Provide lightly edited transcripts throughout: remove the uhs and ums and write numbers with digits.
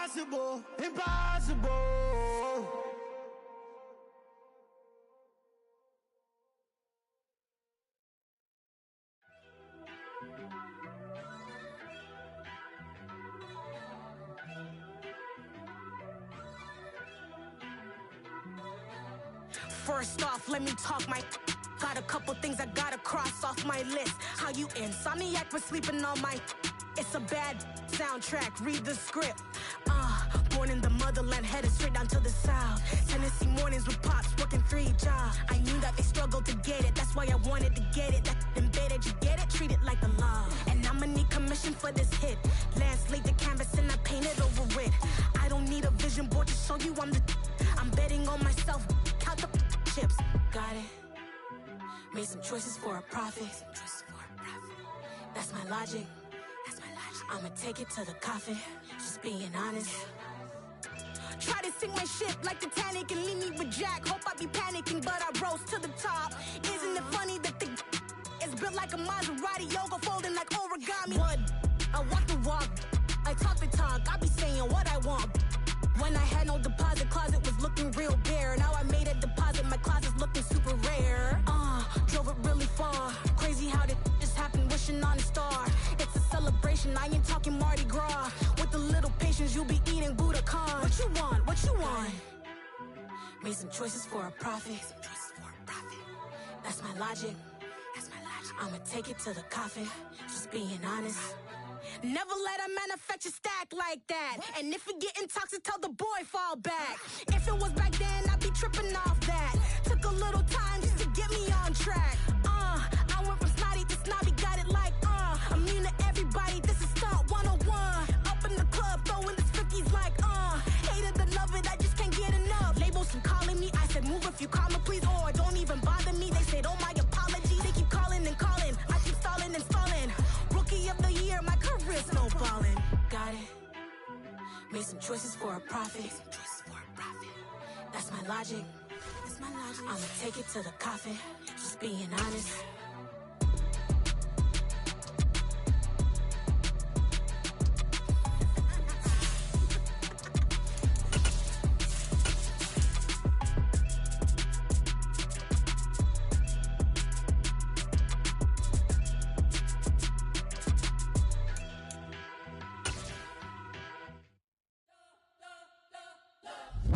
Impossible, impossible. First off, let me talk my... Got a couple things I gotta cross off my list. How you insomniac for sleeping on my... It's a bad soundtrack, read the script. Born in the motherland, headed straight down to the south. Tennessee mornings with pops, working 3 jobs. I knew that they struggled to get it, that's why I wanted to get it. That embedded, you get it? Treat it like the law. And I'ma need commission for this hit. Lance laid the canvas and I painted over it. I don't need a vision board to show you I'm the... I'm betting on myself, count the chips. Got it. Made some choices for a profit. That's my logic. I'ma take it to the coffin, just being honest. Try to sink my ship like Titanic and leave me with Jack. Hope I be panicking, but I rose to the top. Isn't it funny that the is built like a Maserati, yoga folding like origami? What? I walk the walk, I talk the talk, I be saying what I want. When I had no deposit, closet was looking real bare. Now I made a deposit, my closet's looking super rare. Drove it really far. Crazy how did this happen, wishing on a star. It's a celebration, I ain't talking Mardi Gras. With a little patience, you'll be eating Budokan. What you want? What you want? Made some choices for a profit. That's my logic. I'ma take it to the coffin, just being honest. Never let a manufacture stack like that. And if it getting toxic, tell the boy fall back. If it was back then, I'd be tripping off that. Took a little time just to get me on track. I went from snotty to snobby, got it like, immune to everybody, this is stunt 101. Up in the club, throwing this 50s like, hate it and love it, I just can't get enough. Labels keep calling me, I said move if you call me please, or don't even bother me. They said, oh my apology, they keep calling and calling. I keep stalling and stalling. Rookie of the year, my career snowballing. Got it. Made some choices for a profit. That's my logic. I'ma take it to the coffin, just being honest.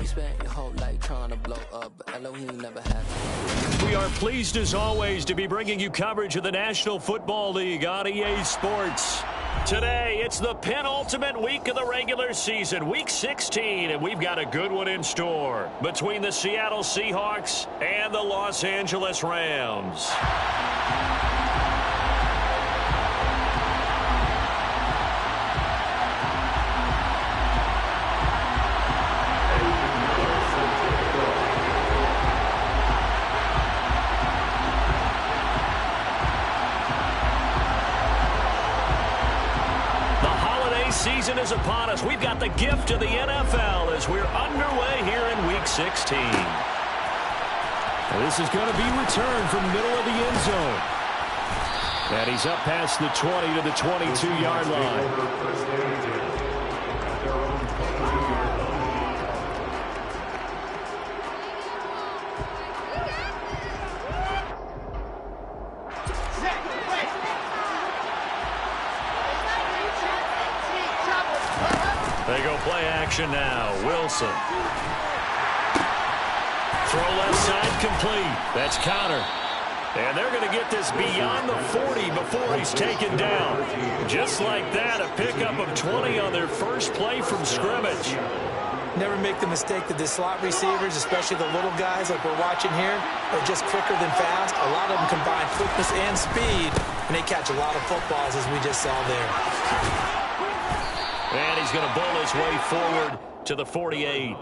Spent your whole life trying to blow up, but Elohim never had to. We are pleased as always to be bringing you coverage of the National Football League on EA Sports. Today, it's the penultimate week of the regular season, week 16, and we've got a good one in store between the Seattle Seahawks and the Los Angeles Rams. Season is upon us. We've got the gift of the NFL as we're underway here in Week 16. This is going to be returned from the middle of the end zone. And he's up past the 20 to the 22-yard line. They go play action now. Wilson. Throw left side complete. That's counter. And they're going to get this beyond the 40 before he's taken down. Just like that, a pickup of 20 on their first play from scrimmage. Never make the mistake that the slot receivers, especially the little guys like we're watching here, are just quicker than fast. A lot of them combine quickness and speed, and they catch a lot of footballs, as we just saw there. And he's going to bowl his way forward to the 48.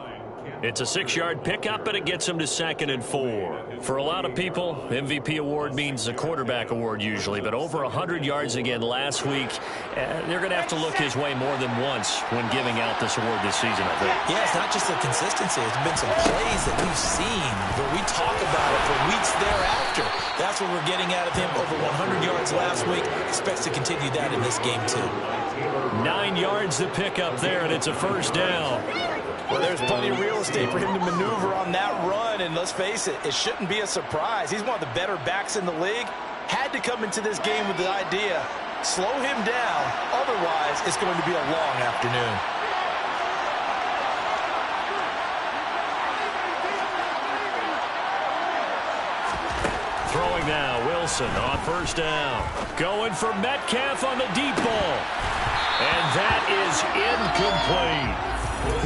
It's a 6-yard pickup, and it gets him to 2nd and 4. For a lot of people, MVP award means a quarterback award usually, but over 100 yards again last week. They're going to have to look his way more than once when giving out this award this season, I think. Yeah, it's not just the consistency. It's been some plays that we've seen where we talk about it for weeks thereafter. That's what we're getting out of him. Over 100 yards last week. Expects to continue that in this game, too. 9 yards to pick up there, and it's a first down. Well, there's plenty of real estate for him to maneuver on that run, and let's face it, it shouldn't be a surprise. He's one of the better backs in the league. Had to come into this game with the idea, slow him down, otherwise it's going to be a long afternoon. Throwing now, Wilson on first down. Going for Metcalf on the deep ball. And that is incomplete.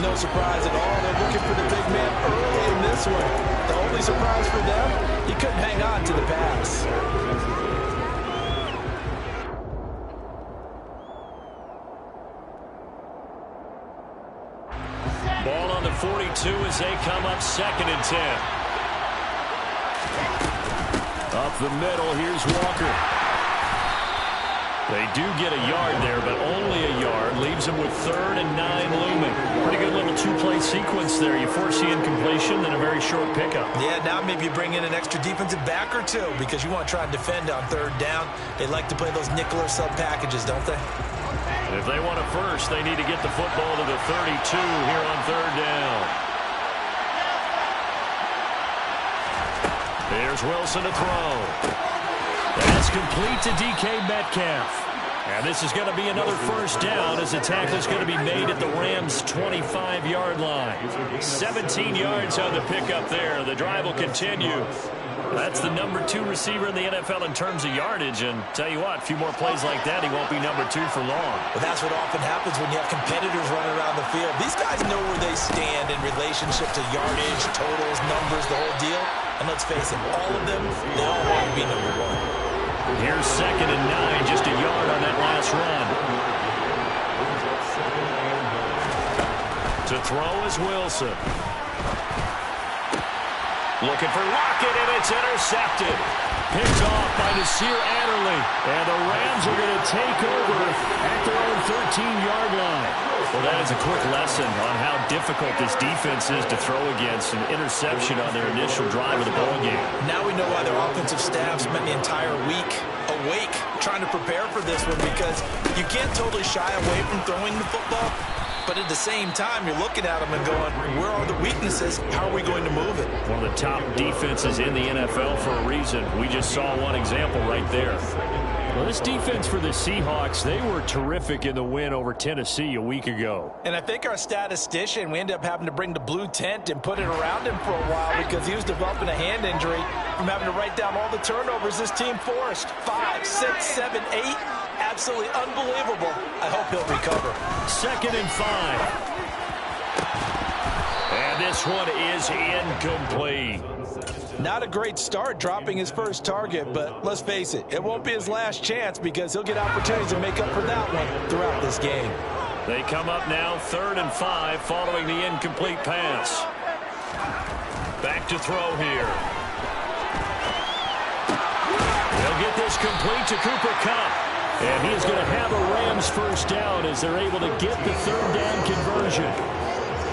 No surprise at all. They're looking for the big man early in this one. The only surprise for them, he couldn't hang on to the pass. Ball on the 42 as they come up 2nd and 10. Up the middle, here's Walker. They do get a yard there, but only a yard. Leaves them with 3rd and 9 looming. Pretty good little 2-play sequence there. You force the incompletion, then a very short pickup. Yeah, now maybe you bring in an extra defensive back or two because you want to try and defend on 3rd down. They like to play those nickel or sub packages, don't they? If they want a first, they need to get the football to the 32 here on 3rd down. Here's Wilson to throw. That's complete to DK Metcalf. And this is going to be another first down as the tackle is going to be made at the Rams' 25-yard line. 17 yards on the pickup there. The drive will continue. That's the number 2 receiver in the NFL in terms of yardage. And tell you what, a few more plays like that, he won't be number 2 for long. But that's what often happens when you have competitors running around the field. These guys know where they stand in relationship to yardage, totals, numbers, the whole deal. And let's face it, all of them, they all want to be number 1. Here's 2nd and 9, just a yard on that last run. To throw is Wilson. Looking for Lockett, and it's intercepted. Picked off by Nasir Adderley. And the Rams are going to take over at their own 13-yard line. Well, that is a quick lesson on how difficult this defense is to throw against. An interception on their initial drive of the ball game. Now we know why their offensive staff spent the entire week awake trying to prepare for this one, because you can't totally shy away from throwing the football. But at the same time, you're looking at them and going, where are the weaknesses? How are we going to move it? One of the top defenses in the NFL for a reason. We just saw one example right there. Well, this defense for the Seahawks, they were terrific in the win over Tennessee a week ago. And I think our statistician, we ended up having to bring the blue tent and put it around him for a while because he was developing a hand injury from having to write down all the turnovers this team forced. 5, 6, 7, 8. Absolutely unbelievable. I hope he'll recover. 2nd and 5. And this one is incomplete. Not a great start dropping his first target, but let's face it, it won't be his last chance because he'll get opportunities to make up for that one throughout this game. They come up now 3rd and 5 following the incomplete pass. Back to throw here. They'll get this complete to Cooper Kupp. And he is going to have a Rams first down as they're able to get the 3rd down conversion.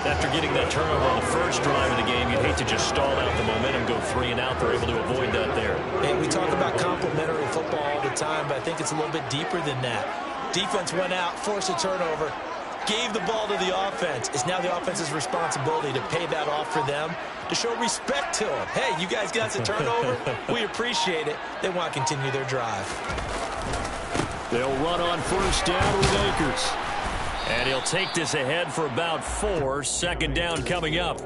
After getting that turnover on the first drive of the game, you'd hate to just stall out the momentum, go 3 and out. They're able to avoid that there. And we talk about complementary football all the time, but I think it's a little bit deeper than that. Defense went out, forced a turnover, gave the ball to the offense. It's now the offense's responsibility to pay that off for them, to show respect to them. Hey, you guys got the turnover? We appreciate it. They want to continue their drive. They'll run on first down with Akers. And he'll take this ahead for about 4. 2nd down coming up.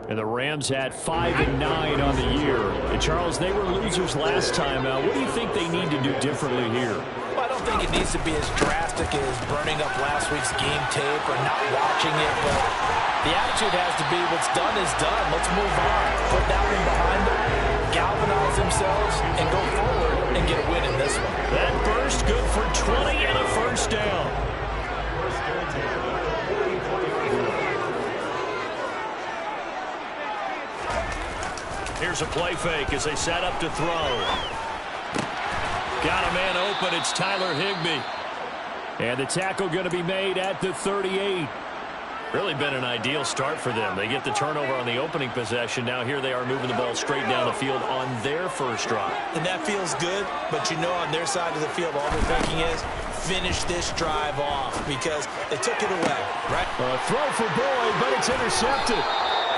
And the Rams had 5 and 9 on the year. And Charles, they were losers last time out. What do you think they need to do differently here? Well, I don't think it needs to be as drastic as burning up last week's game tape or not watching it, but the attitude has to be what's done is done. Let's move on. Put that one behind them, galvanize themselves, and go forward and get a win in this one. That burst good for 20 and a first down. Here's a play fake as they set up to throw. Got a man open. It's Tyler Higbee. And the tackle going to be made at the 38. Really been an ideal start for them. They get the turnover on the opening possession. Now here they are moving the ball straight down the field on their first drive. And that feels good, but you know on their side of the field all they're thinking is finish this drive off because they took it away, right? A throw for Boyd, but it's intercepted.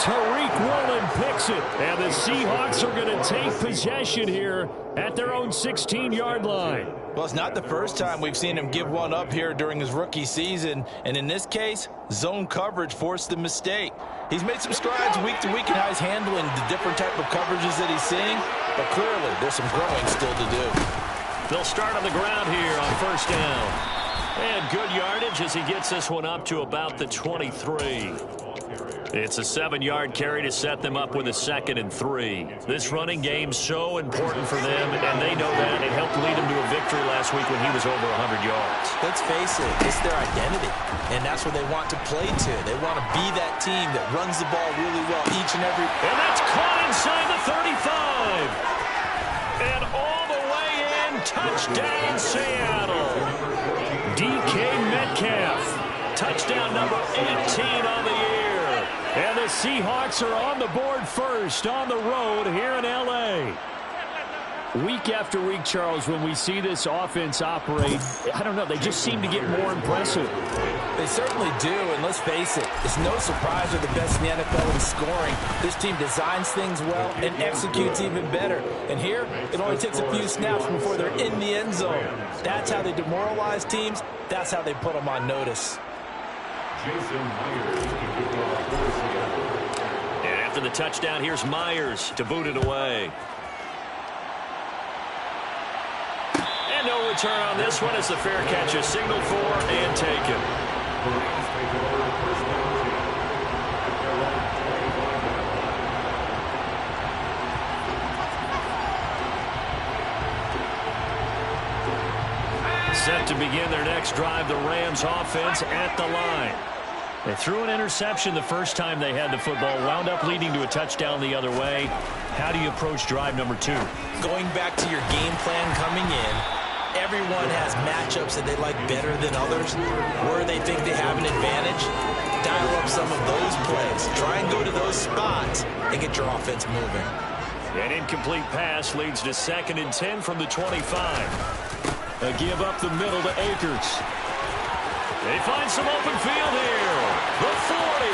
Tariq Woolen picks it, and the Seahawks are going to take possession here at their own 16-yard line. Well, it's not the first time we've seen him give one up here during his rookie season, and in this case, zone coverage forced the mistake. He's made some strides week to week in how he's handling the different type of coverages that he's seeing, but clearly there's some growing still to do. They'll start on the ground here on first down. And good yardage as he gets this one up to about the 23. It's a 7-yard carry to set them up with a 2nd and 3. This running game's so important for them, and they know that. It helped lead them to a victory last week when he was over 100 yards. Let's face it, it's their identity, and that's what they want to play to. They want to be that team that runs the ball really well each and every... And that's caught inside the 35. And all the way in, touchdown Seattle. DK Metcalf, touchdown number 18 on the year. And the Seahawks are on the board first on the road here in L.A. Week after week, Charles, when we see this offense operate, I don't know, they just seem to get more impressive. They certainly do, and let's face it, it's no surprise they're the best in the NFL in scoring. This team designs things well and executes even better. And here, it only takes a few snaps before they're in the end zone. That's how they demoralize teams. That's how they put them on notice. And after the touchdown, here's Myers to boot it away. And no return on this one as the fair catch is signaled for and taken. Set to begin their next drive, the Rams offense at the line. They threw an interception the first time they had the football, wound up leading to a touchdown the other way. How do you approach drive number 2? Going back to your game plan coming in, everyone has matchups that they like better than others. Where they think they have an advantage, dial up some of those plays. Try and go to those spots and get your offense moving. An incomplete pass leads to 2nd and 10 from the 25. A give up the middle to Akers. They find some open field here. The 40.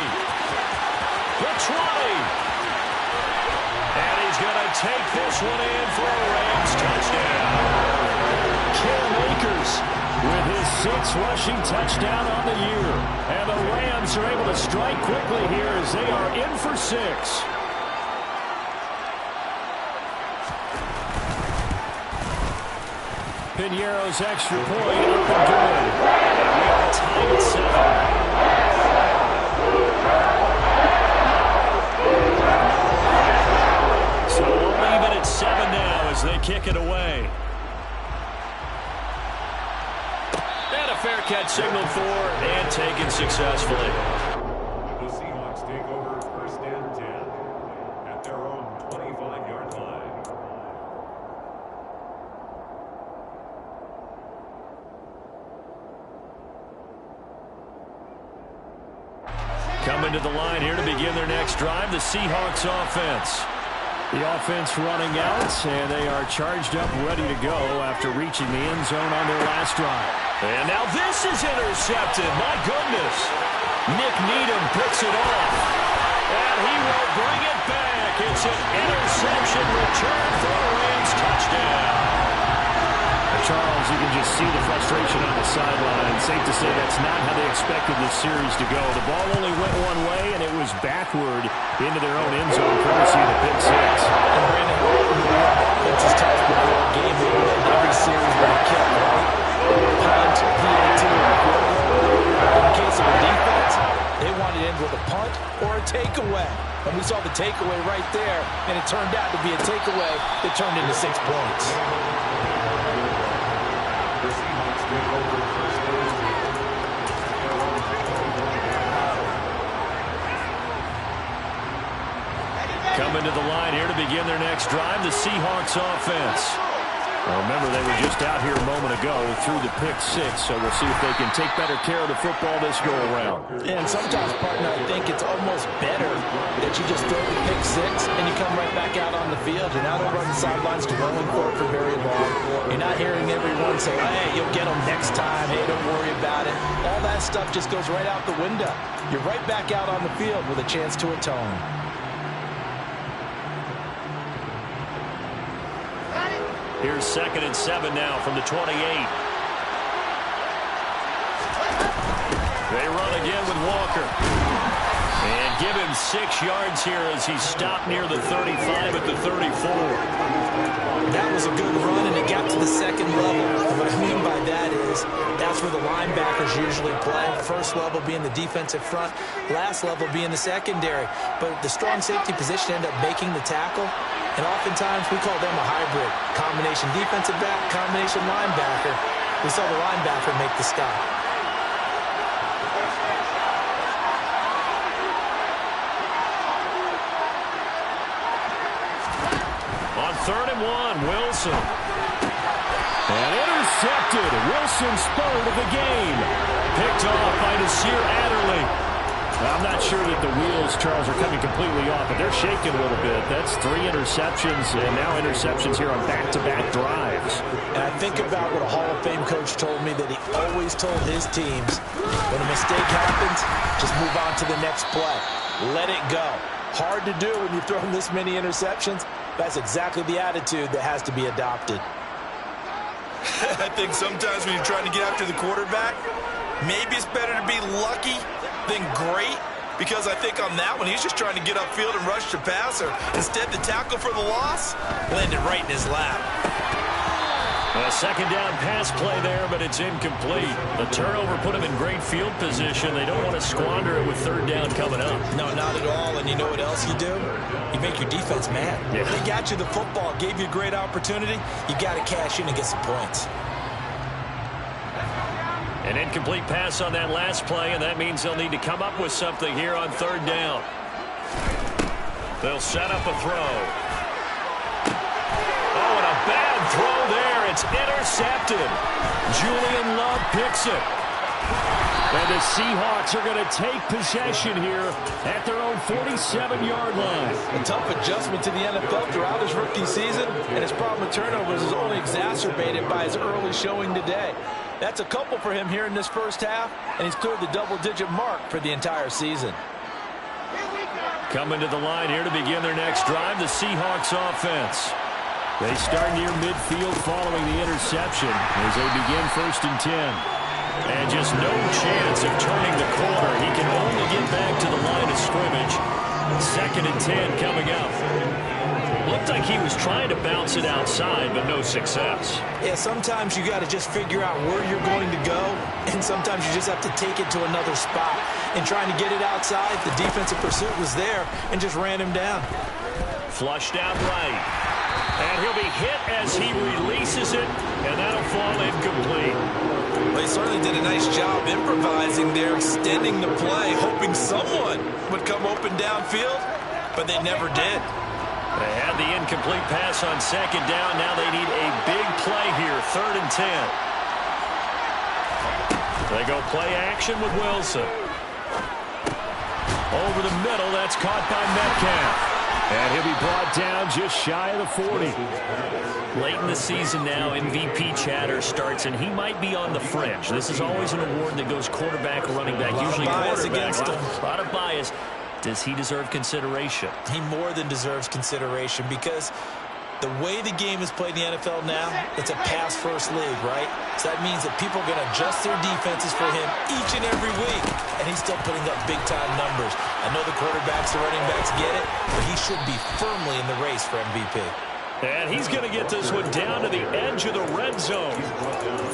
The 20. And he's going to take this one in for a Rams touchdown. Cam Akers with his 6th rushing touchdown on the year. And the Rams are able to strike quickly here as they are in for 6. Piñeiro's extra point up and good. We are tied at 7. So we'll leave it at 7 now as they kick it away. And a fair catch signaled for and taken successfully. The Seahawks take over 1st and 10 at their own 25-yard line. Coming to the line here to begin their next drive, the Seahawks offense. The offense running out, and they are charged up, ready to go after reaching the end zone on their last drive. And now this is intercepted. My goodness. Nick Needham picks it off. And he will bring it back. It's an interception return for a Rams touchdown. Charles, you can just see the frustration on the sideline. Safe to say that's not how they expected this series to go. The ball only went one way, and it was backward into their own end zone, courtesy of the pick 6. And Brandon, it's just tough before a game. Every series with a kick, right? Punt, PAT, in the case of a defense, they wanted to end with a punt or a takeaway. And we saw the takeaway right there, and it turned out to be a takeaway that turned into 6 points. Coming to the line here to begin their next drive, the Seahawks offense. Well, remember, they were just out here a moment ago through the pick six, so we'll see if they can take better care of the football this go-around. And sometimes, partner, I think it's almost better that you just throw the pick six and you come right back out on the field. You're not over on the sidelines dwelling for it for very long. You're not hearing everyone say, hey, you'll get them next time. Hey, don't worry about it. All that stuff just goes right out the window. You're right back out on the field with a chance to atone. Here's 2nd and 7 now from the 28. They run again with Walker. And give him 6 yards here as he stopped near the 35 at the 34. That was a good run, and it got to the second level. And what I mean by that is that's where the linebackers usually play. First level being the defensive front, last level being the secondary. But the strong safety position ended up making the tackle. And oftentimes we call them a hybrid. Combination defensive back, combination linebacker. We saw the linebacker make the stop. On 3rd and 1, Wilson. And intercepted. Wilson's 3rd of the game. Picked off by Nasir Adderley. I'm not sure that the wheels, Charles, are coming completely off, but they're shaking a little bit. That's 3 interceptions, and now interceptions here on back-to-back drives. And I think about what a Hall of Fame coach told me that he always told his teams, when a mistake happens, just move on to the next play. Let it go. Hard to do when you've thrown this many interceptions. That's exactly the attitude that has to be adopted. I think sometimes when you're trying to get after the quarterback, maybe it's better to be lucky than great, because I think on that one, he's just trying to get upfield and rush the passer. Instead, the tackle for the loss landed right in his lap. A 2nd down pass play there, but it's incomplete. The turnover put him in great field position. They don't want to squander it with 3rd down coming up. No, not at all. And you know what else you do? You make your defense mad. Yeah. They got you the football, gave you a great opportunity. You got to cash in and get some points. An incomplete pass on that last play, and that means they'll need to come up with something here on 3rd down. They'll set up a throw. Oh, and a bad throw there. It's intercepted. Julian Love picks it. And the Seahawks are going to take possession here at their own 47-yard line. A tough adjustment to the NFL throughout his rookie season, and his problem with turnovers is only exacerbated by his early showing today. That's a couple for him here in this first half, and he's cleared the double-digit mark for the entire season. Coming to the line here to begin their next drive, the Seahawks offense. They start near midfield following the interception as they begin 1st and 10. And just no chance of turning the corner. He can only get back to the line of scrimmage. 2nd and 10 coming up. Looked like he was trying to bounce it outside, but no success. Yeah, sometimes you got to just figure out where you're going to go, and sometimes you just have to take it to another spot. And trying to get it outside, the defensive pursuit was there and just ran him down. Flushed out right. And he'll be hit as he releases it, and that'll fall incomplete. Well, he certainly did a nice job improvising there, extending the play, hoping someone would come open downfield, but they never did. They had the incomplete pass on 2nd down. Now they need a big play here, 3rd and 10. They go play action with Wilson. Over the middle, that's caught by Metcalf. And he'll be brought down just shy of the 40. Late in the season now, MVP chatter starts, and he might be on the fringe. This is always an award that goes quarterback, running back, usually quarterback. A lot of bias. Does he deserve consideration? He more than deserves consideration because the way the game is played in the NFL now, it's a pass-first league, right? So that means that people are going to adjust their defenses for him each and every week, and he's still putting up big-time numbers. I know the quarterbacks, the running backs get it, but he should be firmly in the race for MVP. And he's going to get this one down to the edge of the red zone.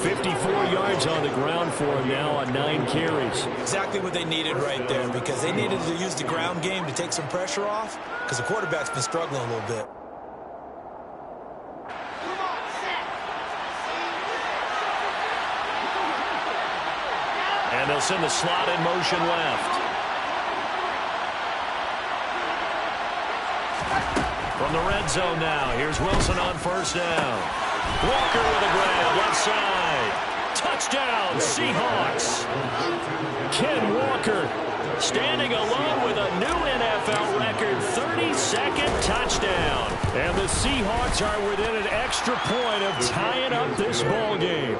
54 yards on the ground for him now on 9 carries. Exactly what they needed right there, because they needed to use the ground game to take some pressure off, because the quarterback's been struggling a little bit. And they'll send the slot in motion left. From the red zone now, here's Wilson on 1st down. Walker with a grab, left side. Touchdown, Seahawks. Ken Walker standing alone with a new NFL record 32nd touchdown. And the Seahawks are within an extra point of tying up this ball game.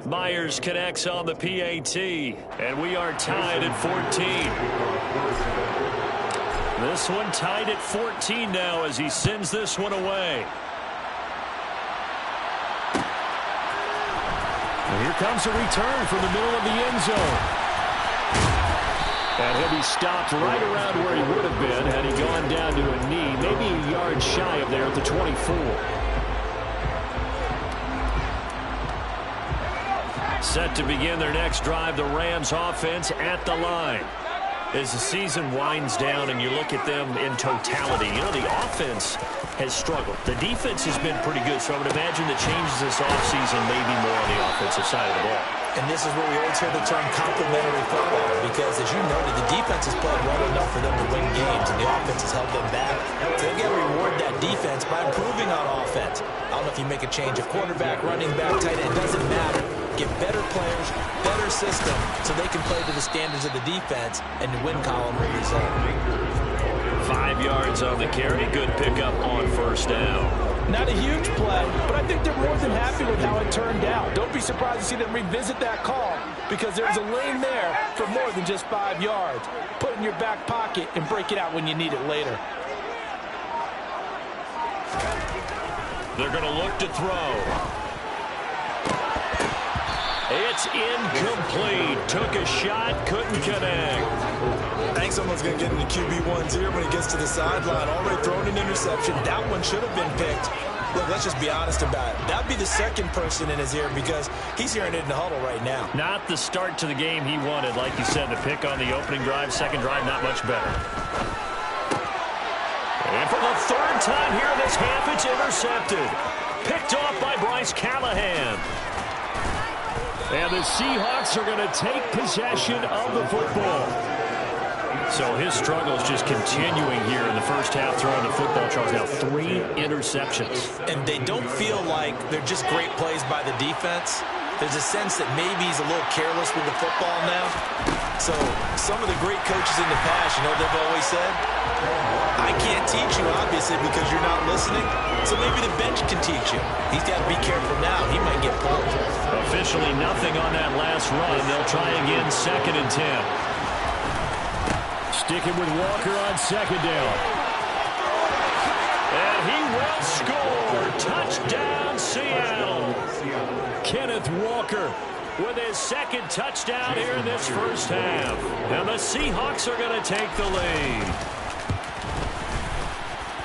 Myers connects on the PAT, and we are tied at 14. This one tied at 14 now as he sends this one away. And here comes a return from the middle of the end zone. And he'll be stopped right around where he would have been had he gone down to a knee, maybe a yard shy of there at the 24. Set to begin their next drive, the Rams offense at the line. As the season winds down and you look at them in totality, you know, the offense has struggled. The defense has been pretty good, so I would imagine the changes this offseason may be more on the offensive side of the ball. And this is where we always hear the term complementary football, because as you noted, the defense has played well enough for them to win games, and the offense has held them back. So they've got to reward that defense by improving on offense. I don't know if you make a change of quarterback, running back, tight end, it doesn't matter. Get better players, better system, so they can play to the standards of the defense, and the win column will result. 5 yards on the carry. Good pickup on first down. Not a huge play, but I think they're more than happy with how it turned out. Don't be surprised to see them revisit that call, because there's a lane there for more than just 5 yards. Put it in your back pocket and break it out when you need it later. They're going to look to throw. It's incomplete. Took a shot, couldn't connect. I think someone's going to get into QB1's ear when he gets to the sideline. Already thrown an interception. That one should have been picked. Look, let's just be honest about it. That'd be the second person in his ear, because he's hearing it in the huddle right now. Not the start to the game he wanted. Like you said, the pick on the opening drive, second drive, not much better. And for the third time here this half, it's intercepted. Picked off by Bryce Callahan. And the Seahawks are going to take possession of the football. So his struggle is just continuing here in the first half, throwing the football. Charles, now 3 interceptions. And they don't feel like they're just great plays by the defense. There's a sense that maybe he's a little careless with the football now. So some of the great coaches in the past, you know what they've always said? I can't teach you, obviously, because you're not listening. So maybe the bench can teach you. He's got to be careful now. He might get pulled. Officially nothing on that last run. They'll try again, 2nd and 10. Sticking with Walker on second down. And he will score. Touchdown, Seattle. Kenneth Walker with his second touchdown here in this first half. And the Seahawks are going to take the lead.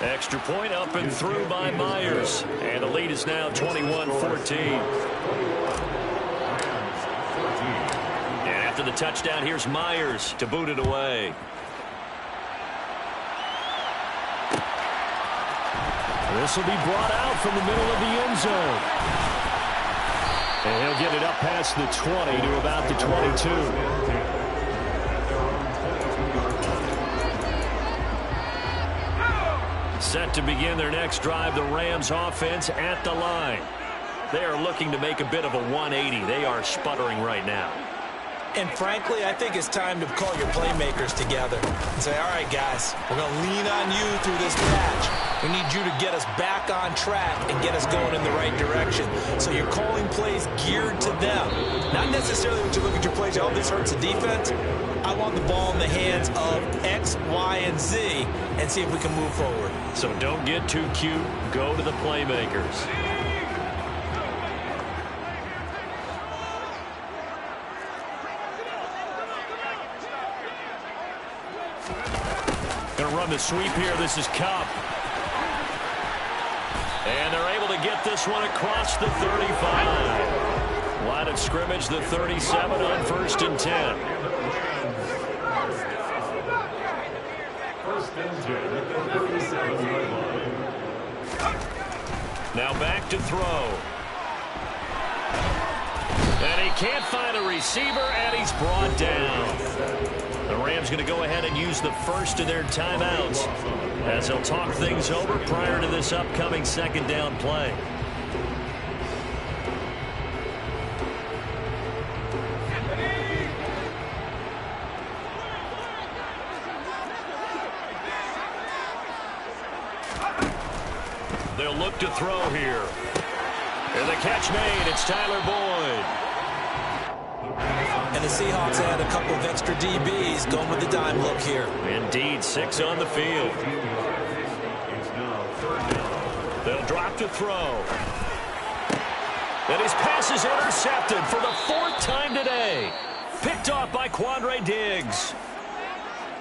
Extra point up and through by Myers. And the lead is now 21-14. And after the touchdown, here's Myers to boot it away. This will be brought out from the middle of the end zone. And he'll get it up past the 20 to about the 22. Set to begin their next drive, the Rams offense at the line. They are looking to make a bit of a 180. They are sputtering right now. And frankly, I think it's time to call your playmakers together and say, all right, guys, we're going to lean on you through this patch. We need you to get us back on track and get us going in the right direction. So you're calling plays geared to them. Not necessarily when you look at your plays, oh, this hurts the defense. I want the ball in the hands of X, Y, and Z and see if we can move forward. So don't get too cute. Go to the playmakers. Going to run the sweep here. This is Cup. And they're able to get this one across the 35. Line of scrimmage, the 37 on 1st and 10. Now back to throw. And he can't find a receiver, and he's brought down. The Rams going to go ahead and use the first of their timeouts as they'll talk things over prior to this upcoming 2nd down play. they'll look to throw here. And the catch made. It's Tyler Boyd. And the Seahawks had a couple of extra DBs going with the dime look here. Indeed, 6 on the field. They'll drop to throw. And his pass is intercepted for the 4th time today. Picked off by Quandre Diggs.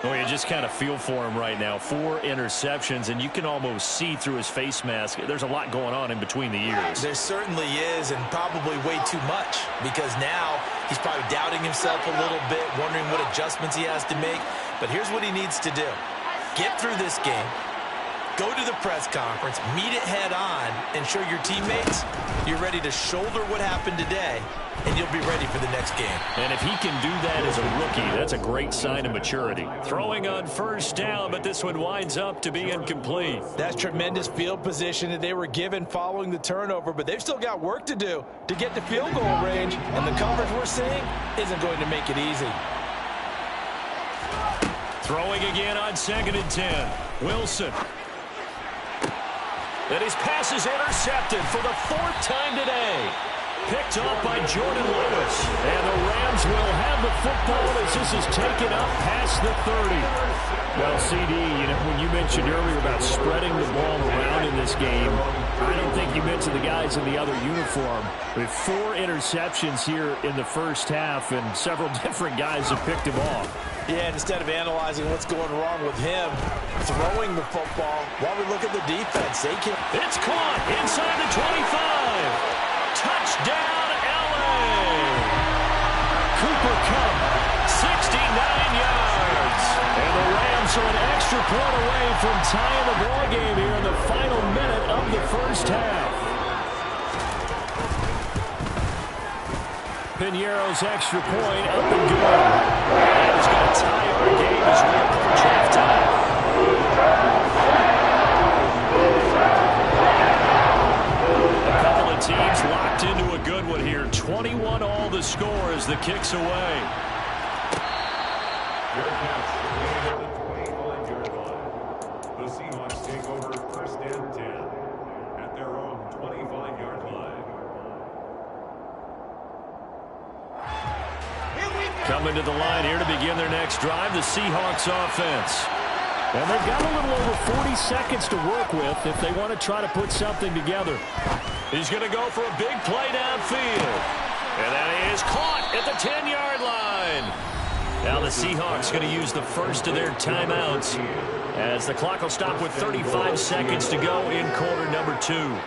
Oh, you just kind of feel for him right now. 4 interceptions, and you can almost see through his face mask. There's a lot going on in between the ears. There certainly is, and probably way too much, because now he's probably doubting himself a little bit, wondering what adjustments he has to make. But here's what he needs to do. Get through this game. Go to the press conference, meet it head on, and show your teammates you're ready to shoulder what happened today, and you'll be ready for the next game. And if he can do that as a rookie, that's a great sign of maturity. Throwing on first down, but this one winds up to be incomplete. That's tremendous field position that they were given following the turnover, but they've still got work to do to get to field goal range, and the coverage we're seeing isn't going to make it easy. Throwing again on 2nd and 10. Wilson. And his pass is intercepted for the 4th time today. Picked off by Jordan Lewis. And the Rams will have the football as this is taken up past the 30. Well, CD, when you mentioned earlier about spreading the ball around in this game, I don't think you mentioned the guys in the other uniform. With 4 interceptions here in the first half, and several different guys have picked him off. Yeah, and instead of analyzing what's going wrong with him, throwing the football, while we look at the defense, they can... It's caught inside the 25. Touchdown, LA. Cooper Kupp, 69 yards. And the Rams are an extra point away from tying the ball game here in the final minute of the first half. Piñeiro's extra point up and good. That is going to tie our game as we approach halftime. A couple of teams locked into a good one here. 21 all the score as the kick's away. The Seahawks take over 1st and 10 at their own 25-yard line. Coming to the line here to begin their next drive, the Seahawks offense. And they've got a little over 40 seconds to work with if they want to try to put something together. He's going to go for a big play downfield. And that is caught at the 10-yard line. Now the Seahawks going to use the first of their timeouts as the clock will stop with 35 seconds to go in quarter number 2.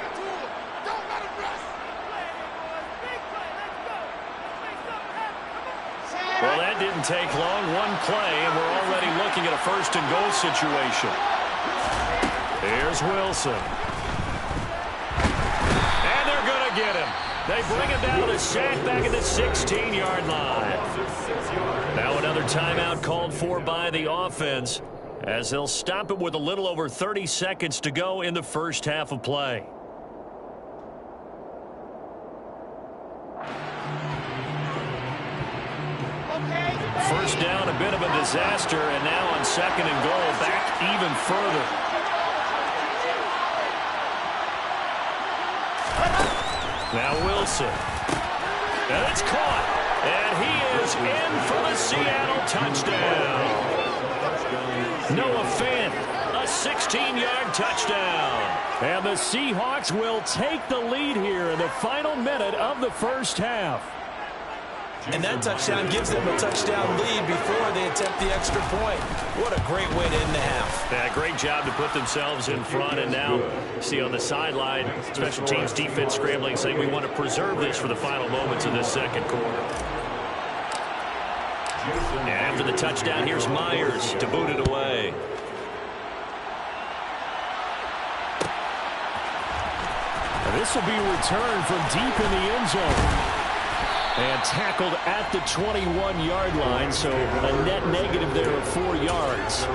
Well, that didn't take long. One play, and we're already looking at a 1st and goal situation. Here's Wilson. And they're going to get him. They bring him down to the sack back at the 16-yard line. Now another timeout called for by the offense as they'll stop it with a little over 30 seconds to go in the first half of play. First down, a bit of a disaster, and now on 2nd and goal, back even further. Now Wilson. And it's caught. And he is in for the Seattle touchdown. Noah Fant, a 16-yard touchdown. And the Seahawks will take the lead here in the final minute of the first half. And that touchdown gives them a touchdown lead before they attempt the extra point. What a great way to end the half. Yeah, great job to put themselves in front. And now, see on the sideline, special teams defense scrambling, saying we want to preserve this for the final moments of this second quarter. And after the touchdown, here's Myers to boot it away. And this will be a return from deep in the end zone. And tackled at the 21-yard line, so a net negative there of 4 yards.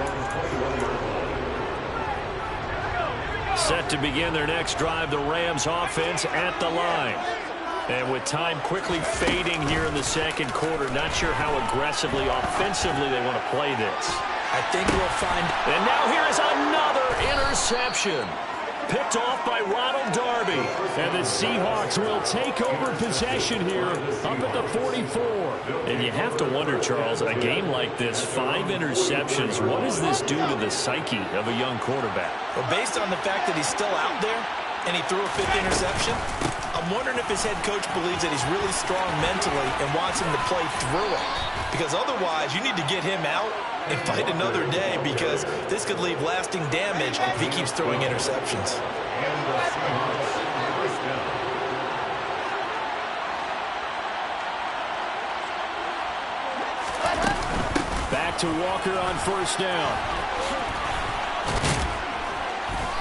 Set to begin their next drive, the Rams offense at the line. And with time quickly fading here in the second quarter, not sure how aggressively, offensively they want to play this. I think we'll find... And now here is another interception. Picked off by Ronald Darby. And the Seahawks will take over possession here up at the 44. And you have to wonder, Charles, in a game like this, 5 interceptions, what does this do to the psyche of a young quarterback? Well, based on the fact that he's still out there and he threw a 5th interception, I'm wondering if his head coach believes that he's really strong mentally and wants him to play through it. Because otherwise, you need to get him out and fight another day, because this could leave lasting damage if he keeps throwing interceptions. Back to Walker on first down.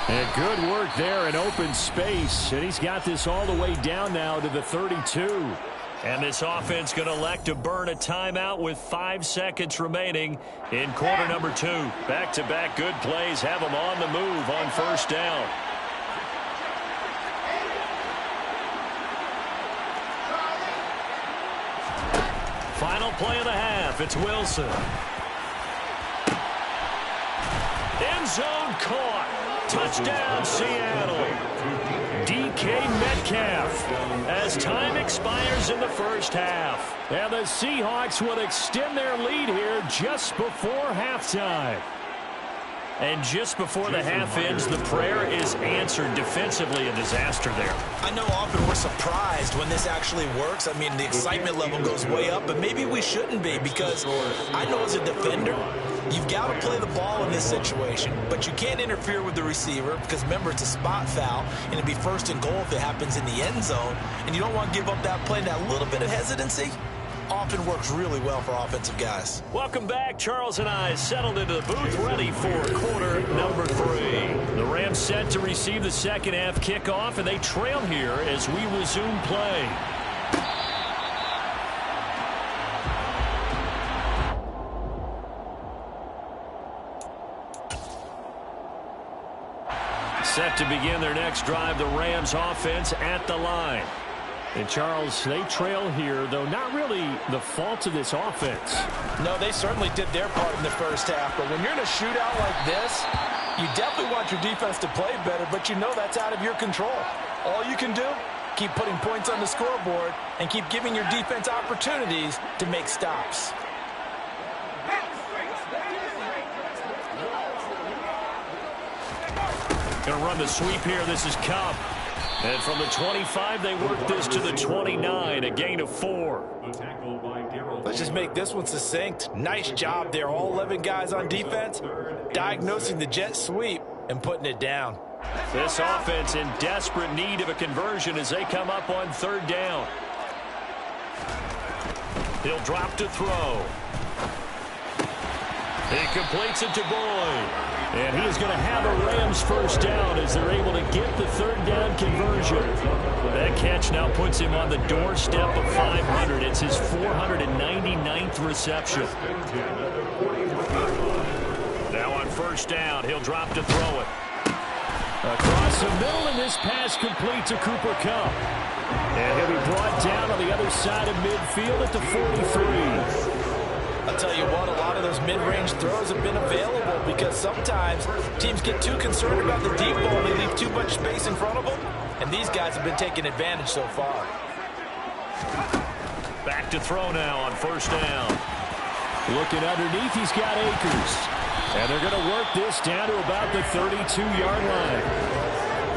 And good work there in open space. And he's got this all the way down now to the 32. And this offense going to elect to burn a timeout with 5 seconds remaining in quarter number 2. Back-to-back good plays have them on the move on first down. Final play of the half. It's Wilson. End zone caught. Touchdown, Seattle. DK Metcalf as time expires in the first half. And the Seahawks will extend their lead here just before halftime. And just before the half ends, the prayer is answered. Defensively, a disaster there. I know often we're surprised when this actually works. I mean, the excitement level goes way up, but maybe we shouldn't be, because I know as a defender, you've got to play the ball in this situation, but you can't interfere with the receiver because, remember, it's a spot foul, and it'd be first and goal if it happens in the end zone, and you don't want to give up that play. That little bit of hesitancy often works really well for offensive guys. Welcome back. Charles and I settled into the booth, ready for quarter number 3. The Rams set to receive the second half kickoff, and they trail here as we resume play. Set to begin their next drive, the Rams offense at the line. And, Charles, they trail here, though not really the fault of this offense. No, they certainly did their part in the first half. But when you're in a shootout like this, you definitely want your defense to play better, but you know that's out of your control. All you can do, keep putting points on the scoreboard and keep giving your defense opportunities to make stops. Going to run the sweep here. This is Cobb. And from the 25, they work this to the 29, a gain of 4. Let's just make this one succinct. Nice job there. All 11 guys on defense diagnosing the jet sweep and putting it down. This offense in desperate need of a conversion as they come up on third down. He'll drop to throw. He completes it to Boyd. And he is going to have a Rams first down as they're able to get the third down conversion. That catch now puts him on the doorstep of 500. It's his 499th reception. Now on first down, he'll drop to throw it. Across the middle, and this pass complete to Cooper Kupp. And he'll be brought down on the other side of midfield at the 43. I'll tell you what, a lot of those mid-range throws have been available because sometimes teams get too concerned about the deep ball and they leave too much space in front of them, and these guys have been taking advantage so far. Back to throw now on first down. Looking underneath, he's got Akers. And they're going to work this down to about the 32-yard line.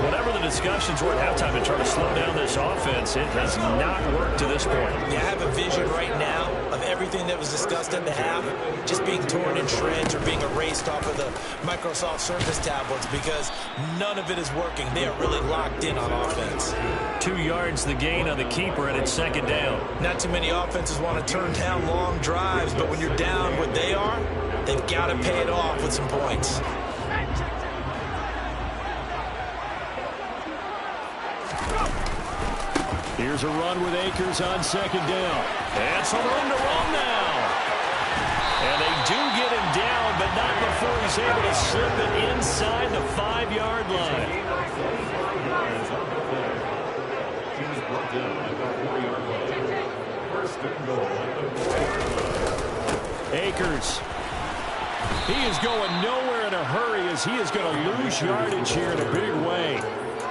Whatever the discussions were at halftime to try to slow down this offense, it has not worked to this point. Yeah, I have a vision right now of everything that was discussed at the half just being torn in shreds or being erased off of the Microsoft Surface tablets because none of it is working. They are really locked in on offense. 2 yards the gain on the keeper, and it's second down. Not too many offenses want to turn down long drives, but when you're down what they are, they've got to pay it off with some points. Here's a run with Akers on second down. And some room to run now. And they do get him down, but not before he's able to slip it inside the 5-yard line. Akers He is going nowhere in a hurry as he is going to lose yardage here in a big way.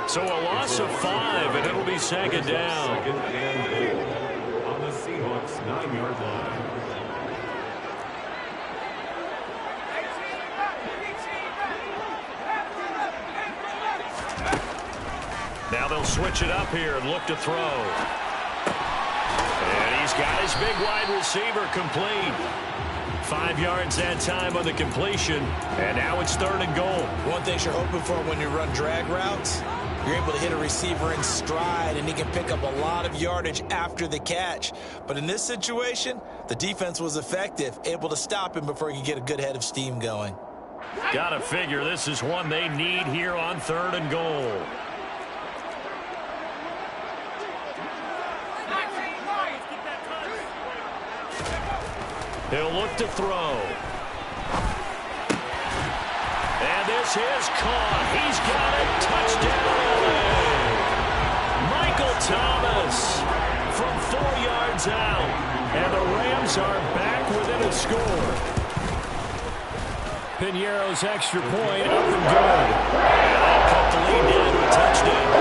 So a loss of 5, and it'll be second down. Second and goal on the Seahawks 9-yard line. Now they'll switch it up here and look to throw. And he's got his big wide receiver complete. 5 yards that time on the completion, and now it's 3rd and goal. One thing you're hoping for when you run drag routes, you're able to hit a receiver in stride, and he can pick up a lot of yardage after the catch. But in this situation, the defense was effective, able to stop him before he could get a good head of steam going. Gotta figure this is one they need here on 3rd and goal. He'll look to throw. And this is caught. He's got it. Touchdown. Michael Thomas from 4 yards out. And the Rams are back within a score. Piñeiro's extra point up and good. They'll cut the lead down to a touchdown.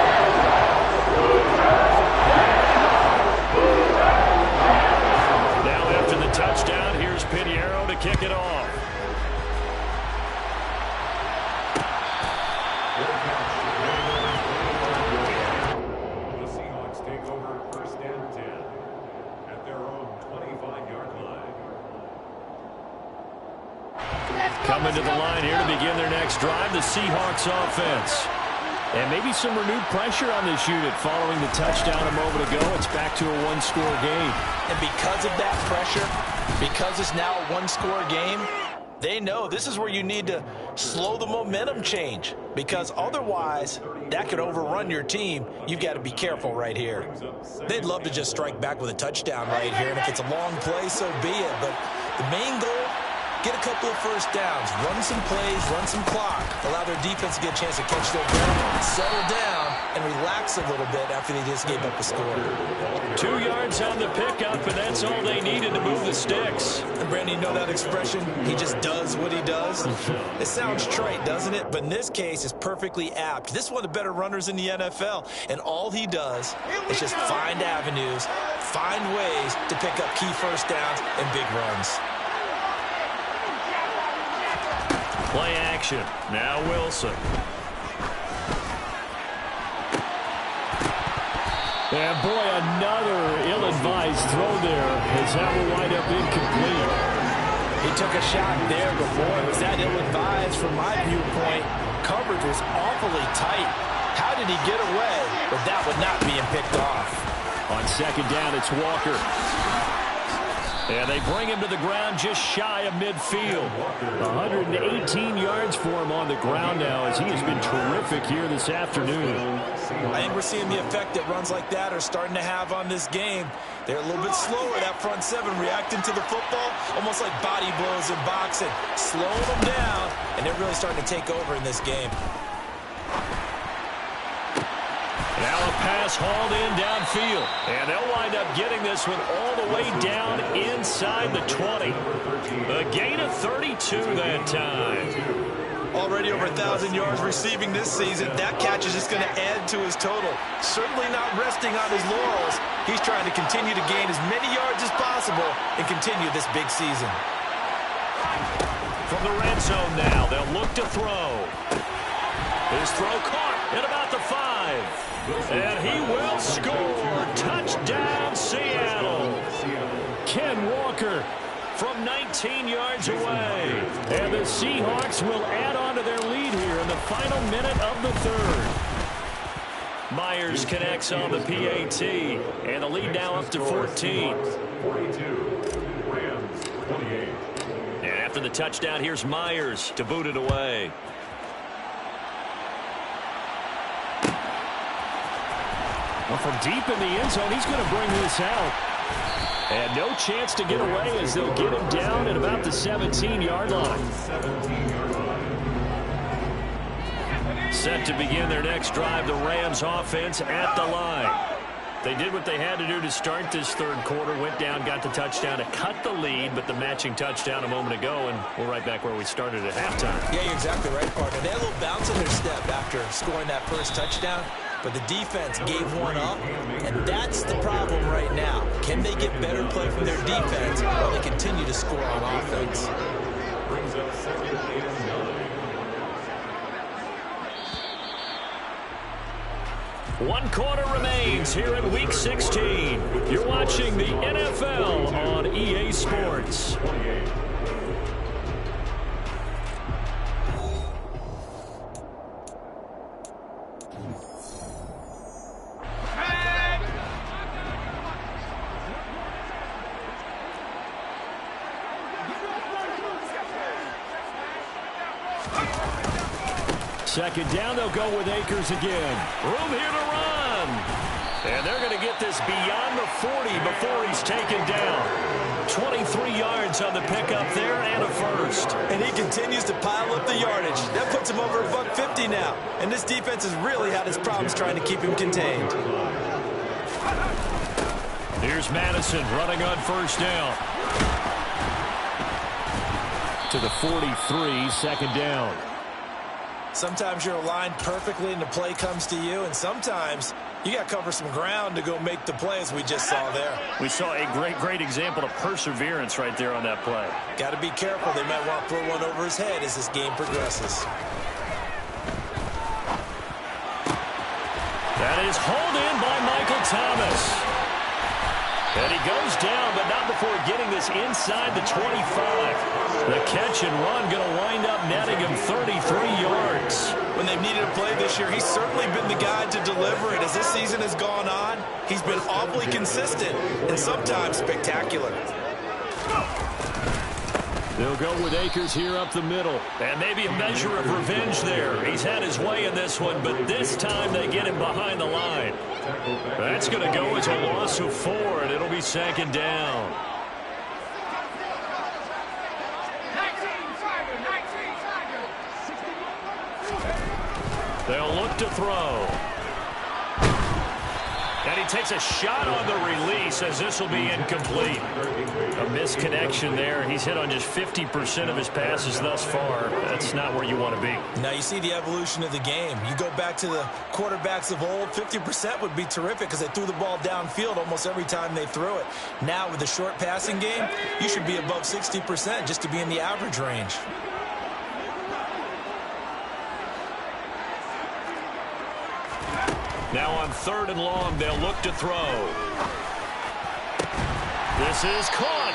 Touchdown. Here's Piñeiro to kick it off. The Seahawks take over 1st and 10 at their own 25-yard line. Coming to the line here to begin their next drive, the Seahawks offense. And maybe some renewed pressure on this unit following the touchdown a moment ago. It's back to a 1-score game. And because of that pressure, because it's now a 1-score game, they know this is where you need to slow the momentum change. Because otherwise, that could overrun your team. You've got to be careful right here. They'd love to just strike back with a touchdown right here. And if it's a long play, so be it. But the main goal, get a couple of first downs, run some plays, run some clock, allow their defense to get a chance to catch their breath, settle down, and relax a little bit after they just gave up a score. 2 yards on the pickup, and that's all they needed to move the sticks. And Brandon, you know that expression? He just does what he does. It sounds trite, doesn't it? But in this case, it's perfectly apt. This is one of the better runners in the NFL, and all he does is just find avenues, find ways to pick up key first downs and big runs. Play action. Now Wilson. And boy, another ill-advised throw there as that will wind up incomplete. He took a shot there, but boy, was that ill-advised from my viewpoint. Coverage was awfully tight. How did he get away with that one not being picked off? On 2nd down, it's Walker. And they bring him to the ground just shy of midfield. 118 yards for him on the ground now as he has been terrific here this afternoon. I think we're seeing the effect that runs like that are starting to have on this game. They're a little bit slower, that front seven, reacting to the football, almost like body blows in boxing. Slowing them down, and they're really starting to take over in this game. Now a pass hauled in downfield. And they'll wind up getting this one all the way down inside the 20. A gain of 32 that time. Already over 1,000 yards receiving this season. That catch is just going to add to his total. Certainly not resting on his laurels. He's trying to continue to gain as many yards as possible and continue this big season. From the red zone now, they'll look to throw. His throw caught at about the 5. And he will score. Touchdown, Seattle. Ken Walker from 19 yards away. And the Seahawks will add on to their lead here in the final minute of the 3rd. Myers connects on the PAT. And the lead now up to 14. 42, Rams 28. And after the touchdown, here's Myers to boot it away. Well, from deep in the end zone, he's going to bring this out. And no chance to get away as they'll get him down at about the 17-yard line. Set to begin their next drive, the Rams offense at the line. They did what they had to do to start this third quarter, went down, got the touchdown to cut the lead, but the matching touchdown a moment ago, and we're right back where we started at halftime. Yeah, you're exactly right, partner. They had a little bounce in their step after scoring that first touchdown, but the defense gave one up, and that's the problem right now. Can they get better play from their defense while they continue to score on offense? Brings up second and 9. One quarter remains here in Week 16. You're watching the NFL on EA Sports. Second down, they'll go with Akers again. Room here to run. And they're going to get this beyond the 40 before he's taken down. 23 yards on the pickup there and a first. And he continues to pile up the yardage. That puts him over $150 now. And this defense has really had its problems trying to keep him contained. Here's Madison running on first down. To the 43, second down. Sometimes you're aligned perfectly and the play comes to you, and sometimes you got to cover some ground to go make the play, as we just saw there. We saw a great example of perseverance right there on that play. Got to be careful. They might want to throw one over his head as this game progresses. That is hauled in by Michael Thomas. And he goes down, but not before getting this inside the 25. The catch and run going to wind up netting him 33 yards. When they've needed a play this year, he's certainly been the guy to deliver it. As this season has gone on, he's been awfully consistent and sometimes spectacular. They'll go with Akers here up the middle. And maybe a measure of revenge there. He's had his way in this one, but this time they get him behind the line. That's going to go as a loss of 4, and it'll be second down. They'll look to throw. And he takes a shot on the release as this will be incomplete. A misconnection there. He's hit on just 50% of his passes thus far. That's not where you want to be. Now you see the evolution of the game. You go back to the quarterbacks of old, 50% would be terrific because they threw the ball downfield almost every time they threw it. Now with the short passing game, you should be above 60% just to be in the average range. Now on third and long, they'll look to throw. This is caught.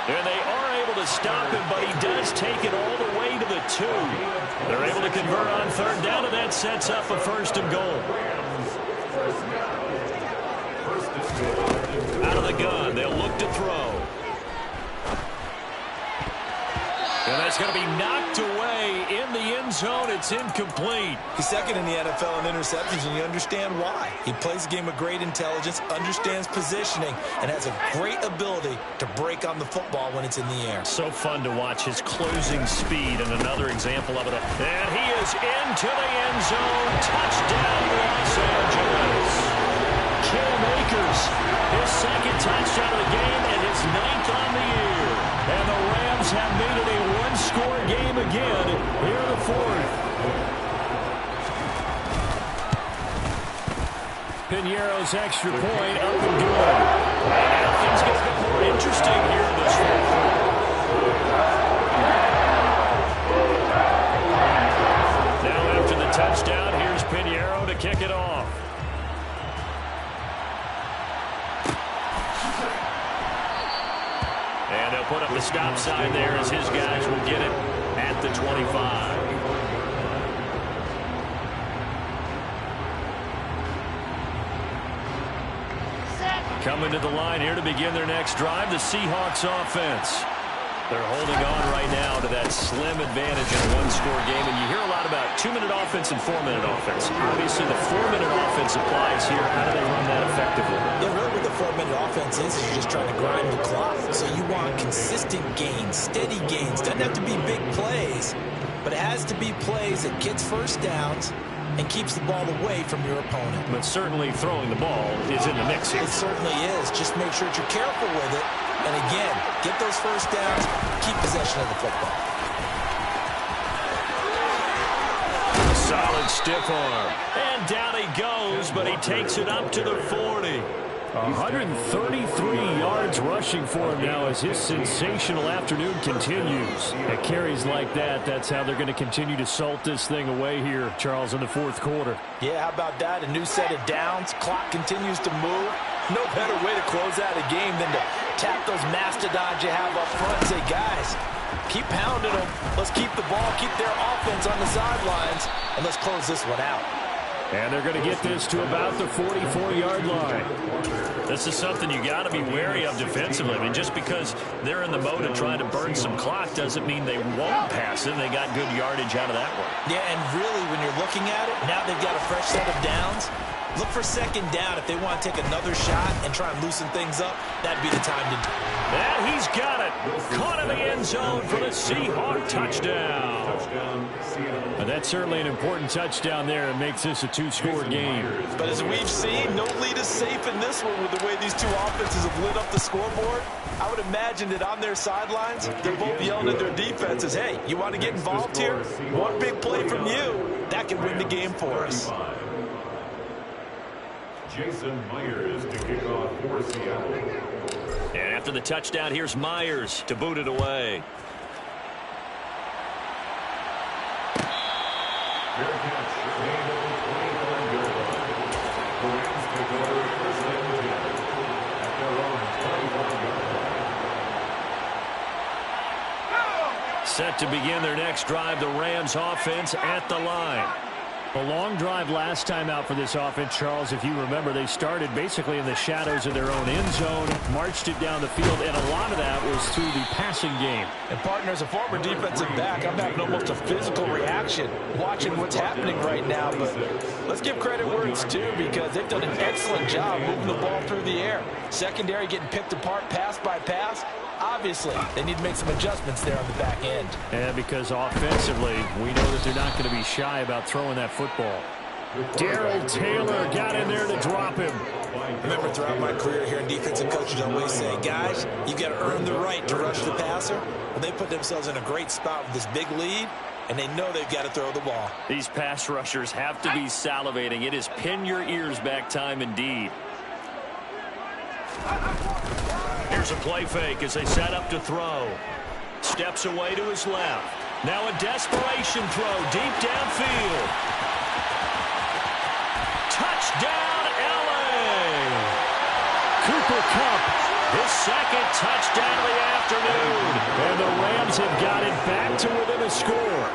And they are able to stop him, but he does take it all the way to the 2. They're able to convert on third down, and that sets up a first and goal. Out of the gun, they'll look to throw. And that's going to be knocked away in the end zone. It's incomplete. He's second in the NFL in interceptions, and you understand why. He plays a game of great intelligence, understands positioning, and has a great ability to break on the football when it's in the air. So fun to watch his closing speed, and another example of it. And he is into the end zone. Touchdown, Los Angeles. Cam Akers, his second touchdown of the game and his 9th on the year. And the Rams have made it a one-score game again here in the 4th. Piñeiro's extra point up and good. And now things get a bit more interesting here in this 4th. Now after the touchdown, here's Piñeiro to kick it off. And they'll put up the stop sign there as his guys will get it at the 25. Coming to the line here to begin their next drive, the Seahawks offense. They're holding on right now to that slim advantage in a one-score game. And you hear a lot about 2-minute offense and 4-minute offense. Obviously, the 4-minute offense applies here. How do they run that effectively? Yeah, really what the 4-minute offense is you're just trying to grind the clock. So you want consistent gains, steady gains. Doesn't have to be big plays, but it has to be plays that gets first downs and keeps the ball away from your opponent. But certainly throwing the ball is in the mix here. It certainly is. Just make sure that you're careful with it. And again, get those first downs, keep possession of the football. Solid stiff arm. And down he goes, but he takes it up to the 40. 133 yards rushing for him now as his sensational afternoon continues. At carries like that, that's how they're going to continue to salt this thing away here, Charles, in the fourth quarter. Yeah, how about that? A new set of downs. Clock continues to move. No better way to close out a game than to tap those mastodons you have up front and say, guys, keep pounding them. Let's keep the ball, keep their offense on the sidelines, and let's close this one out. And they're going to get this to about the 44-yard line. This is something you got to be wary of defensively. I mean, just because they're in the mode of trying to burn some clock doesn't mean they won't pass it. They got good yardage out of that one. Yeah, and really, when you're looking at it, now they've got a fresh set of downs. Look for second down. If they want to take another shot and try and loosen things up, that'd be the time to do it. And he's got it. Caught in the end zone for the Seahawk touchdown. And that's certainly an important touchdown there. It makes this a two-score game. But as we've seen, no lead is safe in this one with the way these two offenses have lit up the scoreboard. I would imagine that on their sidelines, they're both yelling at their defenses, hey, you want to get involved here? One big play from you, that can win the game for us. Jason Myers to kick off for Seattle. And after the touchdown, here's Myers to boot it away. Fair catch, made at the 25-yard line. The Rams take over first and 10 at their own 25-yard line. Set to begin their next drive, the Rams offense at the line. A long drive last time out for this offense, Charles. If you remember, they started basically in the shadows of their own end zone, marched it down the field, and a lot of that was through the passing game. And, partner, as a former defensive back, I'm having almost a physical reaction watching what's happening right now. But let's give credit where it's due because they've done an excellent job moving the ball through the air. Secondary getting picked apart pass by pass. Obviously, they need to make some adjustments there on the back end. And because offensively, we know that they're not going to be shy about throwing that football. Darrell Taylor got in there to drop him. Remember, throughout my career here in defensive coaches, I always say, guys, you've got to earn the right to rush the passer. Well, they put themselves in a great spot with this big lead, and they know they've got to throw the ball. These pass rushers have to be salivating. It is pin your ears back time indeed. Here's a play fake as they set up to throw. Steps away to his left. Now a desperation throw deep downfield. Touchdown, LA! Cooper Kupp, His second touchdown of the afternoon. and the Rams have got it back to within a score.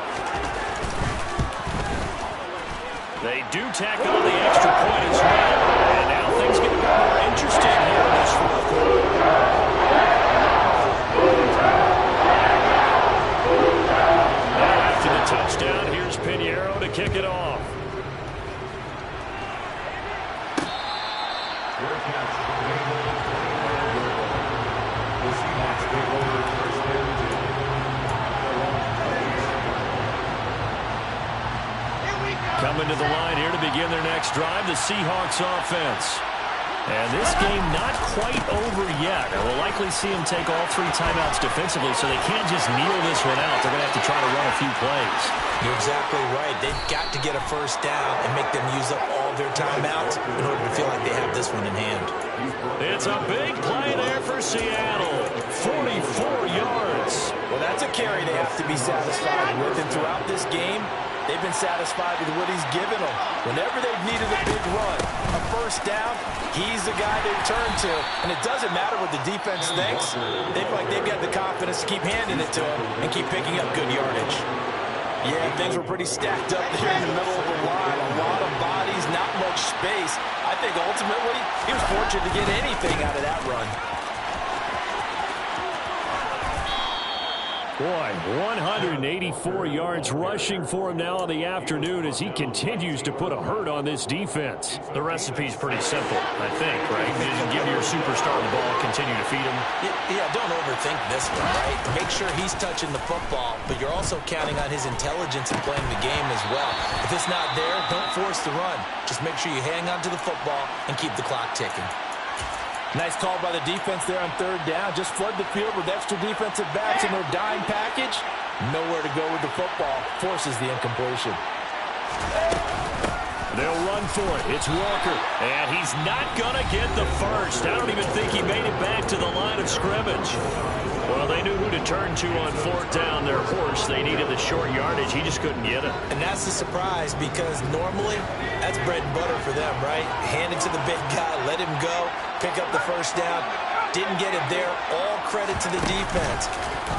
They do tack on the extra point as well. And now things get a bit more interesting here in this fourth quarter. Now after the touchdown, here's Pinheiro to kick it off. Fair catch, made at the 25-yard line. The Seahawks take over first and 10 at their own 20. Coming to the line here to begin their next drive, the Seahawks offense. And this game not quite over yet. And we'll likely see them take all three timeouts defensively, so they can't just kneel this one out. They're going to have to try to run a few plays. You're exactly right. They've got to get a first down and make them use up all their timeouts in order to feel like they have this one in hand. It's a big play there for Seattle. 44 yards. Well, that's a carry they have to be satisfied with. And throughout this game, they've been satisfied with what he's given them. Whenever they've needed a big run, a first down, he's the guy they turn to. And it doesn't matter what the defense thinks. They feel like they've got the confidence to keep handing it to him and keep picking up good yardage. Yeah, things were pretty stacked up there in the middle of the line. A lot of bodies, not much space. I think ultimately he was fortunate to get anything out of that run. Boy, 184 yards rushing for him now on the afternoon as he continues to put a hurt on this defense. The recipe's pretty simple, I think, right? You just give your superstar the ball, continue to feed him. Yeah, don't overthink this one, right? Make sure he's touching the football, but you're also counting on his intelligence in playing the game as well. If it's not there, don't force the run. Just make sure you hang on to the football and keep the clock ticking. Nice call by the defense there on third down. Just flood the field with extra defensive backs in their dime package. Nowhere to go with the football. Forces the incompletion. They'll run for it. It's Walker. And he's not going to get the first. I don't even think he made it back to the line of scrimmage. Well, they knew who to turn to on fourth down. Their horse, they needed the short yardage. He just couldn't get it. And that's the surprise because normally that's bread and butter for them, right? Hand it to the big guy, let him go, pick up the first down. Didn't get it there. All credit to the defense.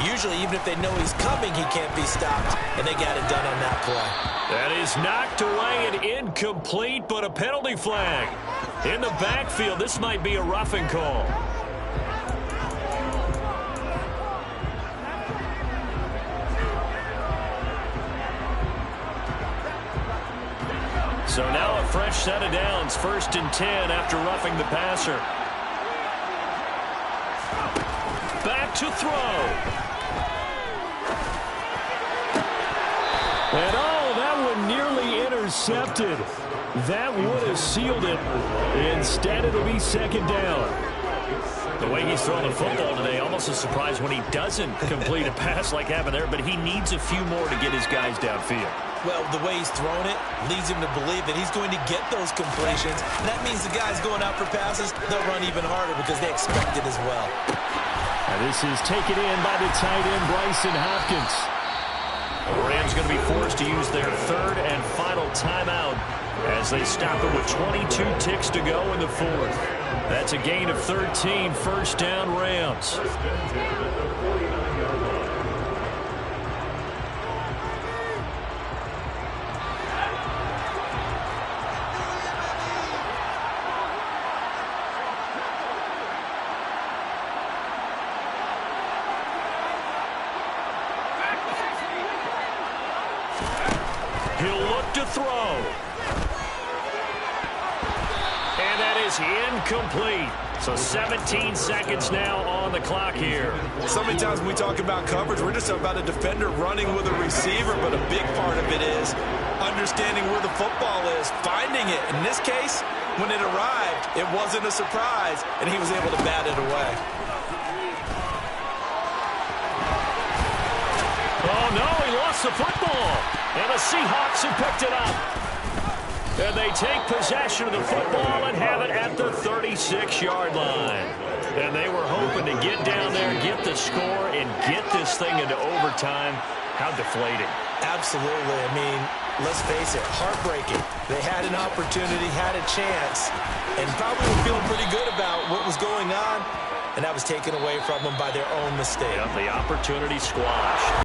Usually, even if they know he's coming, he can't be stopped, and they got it done on that play. That is knocked away and incomplete, but a penalty flag. In the backfield, this might be a roughing call. So now a fresh set of downs, 1st and 10 after roughing the passer. Back to throw. And oh, that one nearly intercepted. That would have sealed it. Instead, it'll be 2nd down. The way he's throwing the football today, almost a surprise when he doesn't complete a pass like happened there, but he needs a few more to get his guys downfield. Well, the way he's thrown it leads him to believe that he's going to get those completions. And that means the guys going out for passes, they'll run even harder because they expect it as well. And this is taken in by the tight end, Bryson Hopkins. The Rams going to be forced to use their 3rd and final timeout as they stop it with 22 ticks to go in the 4th. That's a gain of 13, 1st down Rams. He'll look to throw. And that is incomplete. So 17 seconds now on the clock here. So many times when we talk about coverage, we're just about a defender running with a receiver, but a big part of it is understanding where the football is, finding it. In this case, when it arrived, it wasn't a surprise, and he was able to bat it away. Oh, no, he lost the football. And the Seahawks have picked it up. And they take possession of the football and have it at the 36-yard line. And they were hoping to get down there, get the score, and get this thing into overtime. How deflating. Absolutely. I mean, let's face it, heartbreaking. They had an opportunity, had a chance, and probably were feeling pretty good about what was going on, and that was taken away from them by their own mistake. Yep, the opportunity squashed.